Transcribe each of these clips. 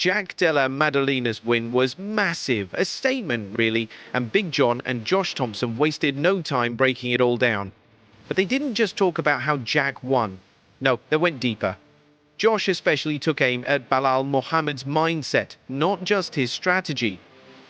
Jack Della Maddalena's win was massive, a statement really, and Big John and Josh Thomson wasted no time breaking it all down. But they didn't just talk about how Jack won. No, they went deeper. Josh especially took aim at Belal Muhammad's mindset, not just his strategy.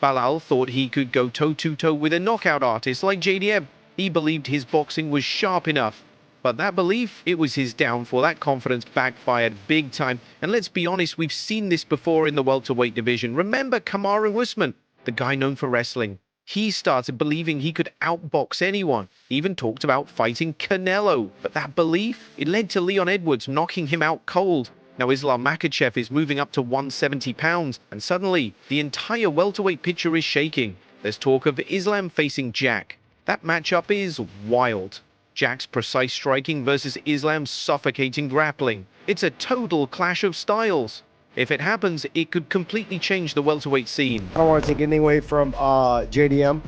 Belal thought he could go toe-to-toe with a knockout artist like JDM. He believed his boxing was sharp enough. But that belief, it was his downfall. That confidence backfired big time. And let's be honest, we've seen this before in the welterweight division. Remember Kamaru Usman, the guy known for wrestling. He started believing he could outbox anyone. He even talked about fighting Canelo. But that belief, it led to Leon Edwards knocking him out cold. Now Islam Makhachev is moving up to 170 pounds, and suddenly the entire welterweight picture is shaking. There's talk of Islam facing Jack. That matchup is wild. Jack's precise striking versus Islam's suffocating grappling. It's a total clash of styles. If it happens, it could completely change the welterweight scene. I don't want to take anything away from JDM,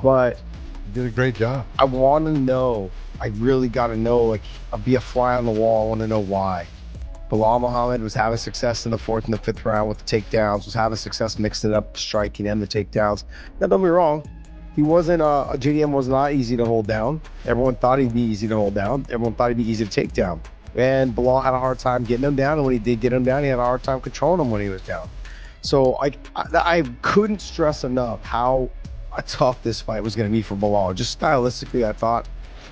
but you did a great job. I want to know, I really got to know, like, I'll be a fly on the wall. I want to know why. Belal Muhammad was having success in the 4th and the 5th round with the takedowns, was having success mixing it up, striking and the takedowns. Now, don't be wrong. He wasn't, JDM was not easy to hold down. Everyone thought he'd be easy to hold down. Everyone thought he'd be easy to take down. And Belal had a hard time getting him down, and when he did get him down, he had a hard time controlling him when he was down. So I couldn't stress enough how tough this fight was going to be for Belal. Just stylistically, I thought,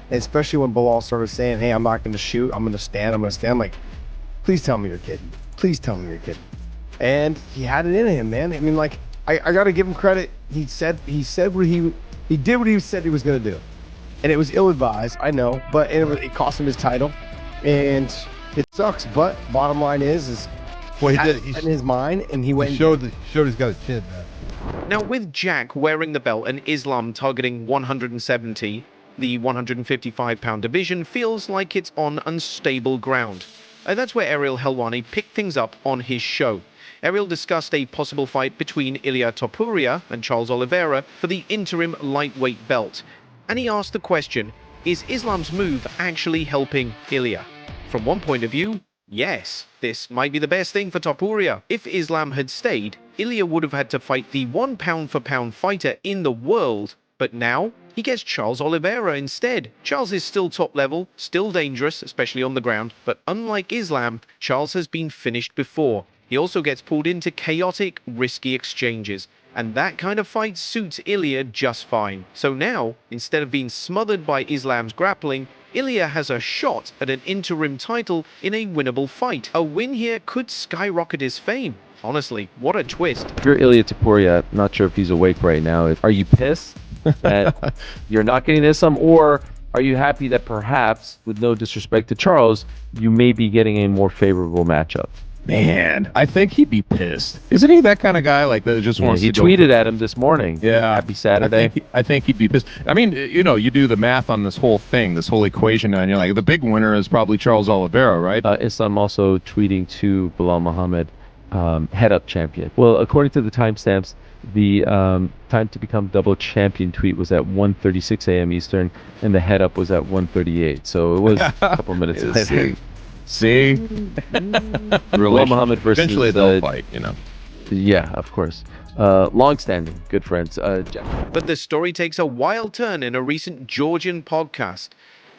and especially when Belal started saying, hey, I'm not going to shoot, I'm going to stand, like, please tell me you're kidding. Please tell me you're kidding. And he had it in him, man. I mean, like, I got to give him credit. He did what he said he was going to do. And it was ill-advised, I know, but it cost him his title. And it sucks, but bottom line is well, he did. He in his mind, and he went. He showed he's got a chin, man. Now, with Jack wearing the belt and Islam targeting 170, the 155-pound division feels like it's on unstable ground. And that's where Ariel Helwani picked things up on his show. Ariel discussed a possible fight between Ilia Topuria and Charles Oliveira for the interim lightweight belt. And he asked the question, is Islam's move actually helping Ilia? From one point of view, yes, this might be the best thing for Topuria. If Islam had stayed, Ilia would have had to fight the 1 pound-for-pound fighter in the world, but now he gets Charles Oliveira instead. Charles is still top level, still dangerous, especially on the ground, but unlike Islam, Charles has been finished before. He also gets pulled into chaotic, risky exchanges, and that kind of fight suits Ilia just fine. So now, instead of being smothered by Islam's grappling, Ilia has a shot at an interim title in a winnable fight. A win here could skyrocket his fame. Honestly, what a twist. If you're Ilia Topuria, not sure if he's awake right now. Are you pissed that you're not getting this or are you happy that perhaps, with no disrespect to Charles, you may be getting a more favorable matchup? Man, I think he'd be pissed. Isn't he that kind of guy like that just wants to go? He tweeted at him this morning. Yeah. Happy Saturday. I think he'd be pissed. I mean, you know, you do the math on this whole thing, this whole equation, and you're like, the big winner is probably Charles Oliveira, right? Islam also tweeting to Belal Muhammad, head-up champion. Well, according to the timestamps, the time to become double champion tweet was at 1:36 a.m. Eastern, and the head-up was at 1:38. So it was a couple minutes later. See? Belal Muhammad versus eventually they'll fight, you know. Yeah, of course. Long-standing, good friends. But the story takes a wild turn in a recent Georgian podcast.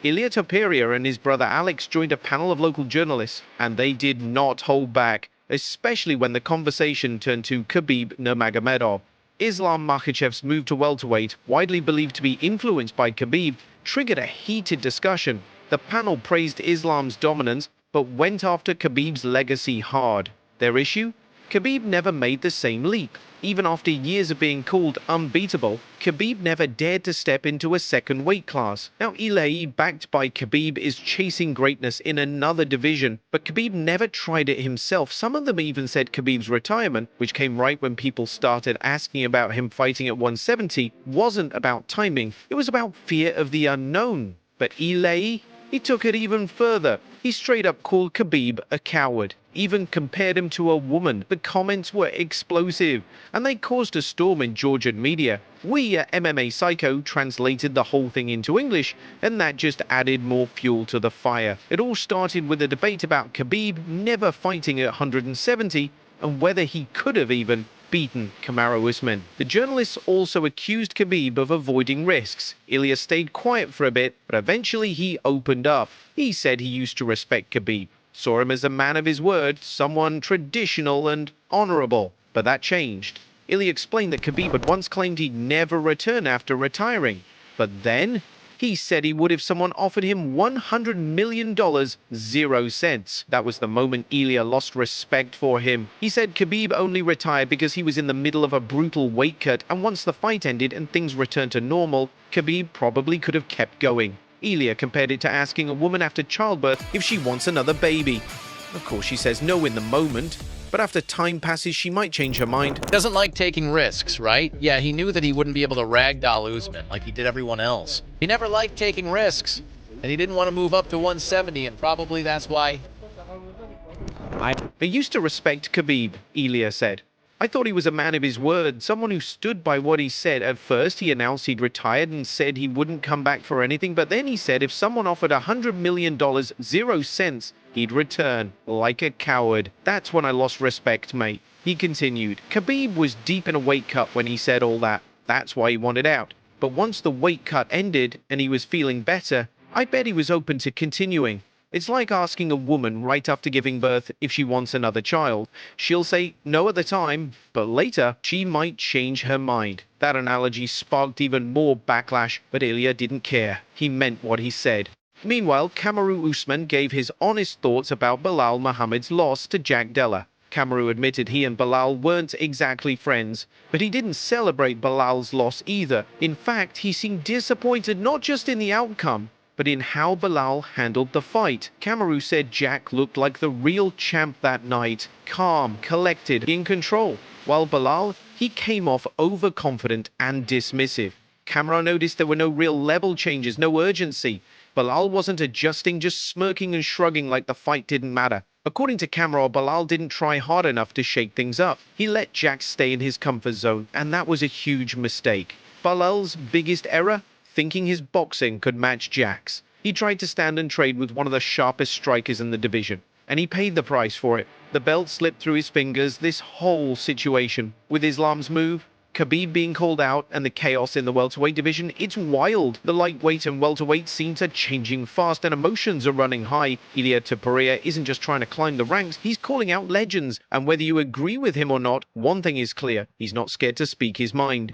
Ilia Topuria and his brother Alex joined a panel of local journalists, and they did not hold back, especially when the conversation turned to Khabib Nurmagomedov. Islam Makhachev's move to welterweight, widely believed to be influenced by Khabib, triggered a heated discussion. The panel praised Islam's dominance, but went after Khabib's legacy hard. Their issue? Khabib never made the same leap. Even after years of being called unbeatable, Khabib never dared to step into a second weight class. Now Ilia, backed by Khabib, is chasing greatness in another division, but Khabib never tried it himself. Some of them even said Khabib's retirement, which came right when people started asking about him fighting at 170, wasn't about timing, it was about fear of the unknown. But Ilia, he took it even further. He straight up called Khabib a coward, even compared him to a woman. The comments were explosive, and they caused a storm in Georgian media. We at MMA Psycho translated the whole thing into English, and that just added more fuel to the fire. It all started with a debate about Khabib never fighting at 170, and whether he could have even beaten Kamaru Usman. The journalists also accused Khabib of avoiding risks. Ilia stayed quiet for a bit, but eventually he opened up. He said he used to respect Khabib, saw him as a man of his word, someone traditional and honorable. But that changed. Ilia explained that Khabib had once claimed he'd never return after retiring. But then he said he would if someone offered him $100 million, 0 cents. That was the moment Ilia lost respect for him. He said Khabib only retired because he was in the middle of a brutal weight cut, and once the fight ended and things returned to normal, Khabib probably could have kept going. Ilia compared it to asking a woman after childbirth if she wants another baby. Of course, she says no in the moment, but after time passes, she might change her mind. Doesn't like taking risks, right? Yeah, he knew that he wouldn't be able to ragdoll Usman like he did everyone else. He never liked taking risks, and he didn't want to move up to 170, and probably that's why. I used to respect Khabib, Ilia said. I thought he was a man of his word, someone who stood by what he said. At first, he announced he'd retired and said he wouldn't come back for anything, but then he said if someone offered $100 million, 0 cents, he'd return, like a coward. That's when I lost respect, mate. He continued. Khabib was deep in a weight cut when he said all that. That's why he wanted out. But once the weight cut ended and he was feeling better, I bet he was open to continuing. It's like asking a woman right after giving birth if she wants another child. She'll say no at the time, but later she might change her mind. That analogy sparked even more backlash, but Ilia didn't care. He meant what he said. Meanwhile, Kamaru Usman gave his honest thoughts about Belal Muhammad's loss to Jack Della. Kamaru admitted he and Belal weren't exactly friends, but he didn't celebrate Belal's loss either. In fact, he seemed disappointed not just in the outcome, but in how Belal handled the fight. Kamaru said Jack looked like the real champ that night, calm, collected, in control, while Belal, he came off overconfident and dismissive. Kamaru noticed there were no real level changes, no urgency. Belal wasn't adjusting, just smirking and shrugging like the fight didn't matter. According to Kamaru, Belal didn't try hard enough to shake things up. He let Jack stay in his comfort zone, and that was a huge mistake. Belal's biggest error? Thinking his boxing could match Jack's. He tried to stand and trade with one of the sharpest strikers in the division, and he paid the price for it. The belt slipped through his fingers. This whole situation, with Islam's move, Khabib being called out, and the chaos in the welterweight division, it's wild. The lightweight and welterweight scenes are changing fast and emotions are running high. Ilia Topuria isn't just trying to climb the ranks, he's calling out legends. And whether you agree with him or not, one thing is clear, he's not scared to speak his mind.